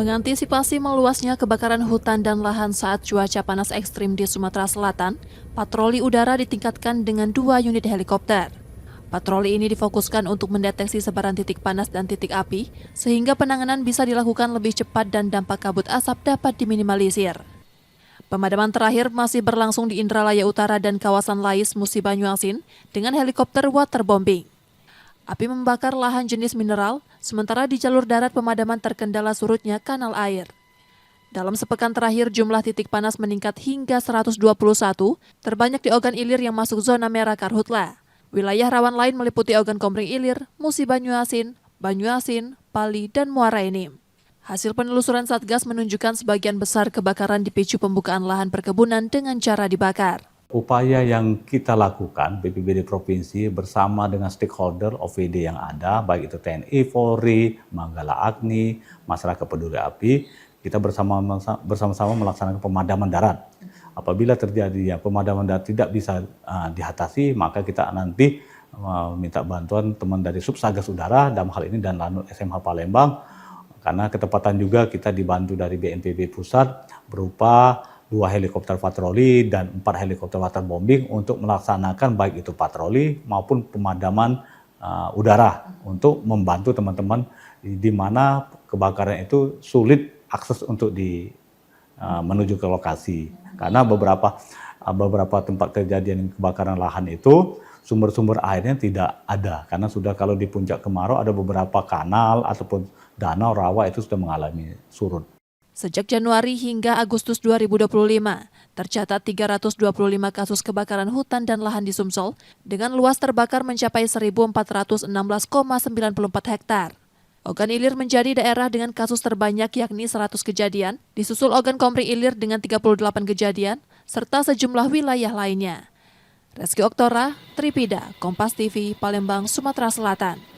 Mengantisipasi meluasnya kebakaran hutan dan lahan saat cuaca panas ekstrim di Sumatera Selatan, patroli udara ditingkatkan dengan 2 unit helikopter. Patroli ini difokuskan untuk mendeteksi sebaran titik panas dan titik api, sehingga penanganan bisa dilakukan lebih cepat dan dampak kabut asap dapat diminimalisir. Pemadaman terakhir masih berlangsung di Indralaya Utara dan kawasan Lais, Musi Banyuasin dengan helikopter waterbombing. Api membakar lahan jenis mineral, sementara di jalur darat pemadaman terkendala surutnya kanal air. Dalam sepekan terakhir, jumlah titik panas meningkat hingga 121, terbanyak di Ogan Ilir yang masuk zona merah Karhutla. Wilayah rawan lain meliputi Ogan Komering Ilir, Musi Banyuasin, Pali, dan Muara Enim. Hasil penelusuran Satgas menunjukkan sebagian besar kebakaran dipicu pembukaan lahan perkebunan dengan cara dibakar. Upaya yang kita lakukan, BPBD Provinsi bersama dengan stakeholder OVD yang ada, baik itu TNI, Polri, Manggala Agni, masyarakat peduli api, kita bersama-sama melaksanakan pemadaman darat. Apabila terjadi pemadaman darat tidak bisa diatasi, maka kita nanti minta bantuan teman dari Subsatgas Udara, dalam hal ini dan Lanut SMH Palembang, karena ketepatan juga kita dibantu dari BNPB Pusat berupa 2 helikopter patroli dan 4 helikopter waterbombing untuk melaksanakan baik itu patroli maupun pemadaman udara untuk membantu teman-teman di mana kebakaran itu sulit akses untuk menuju ke lokasi. Karena beberapa tempat kejadian kebakaran lahan itu sumber-sumber airnya tidak ada, karena sudah kalau di puncak kemarau ada beberapa kanal ataupun danau rawa itu sudah mengalami surut. Sejak Januari hingga Agustus 2025, tercatat 325 kasus kebakaran hutan dan lahan di Sumsel dengan luas terbakar mencapai 1.416,94 hektar. Ogan Ilir menjadi daerah dengan kasus terbanyak yakni 100 kejadian, disusul Ogan Komering Ilir dengan 38 kejadian, serta sejumlah wilayah lainnya. Reski Oktora, Tripida, Kompas TV, Palembang, Sumatera Selatan.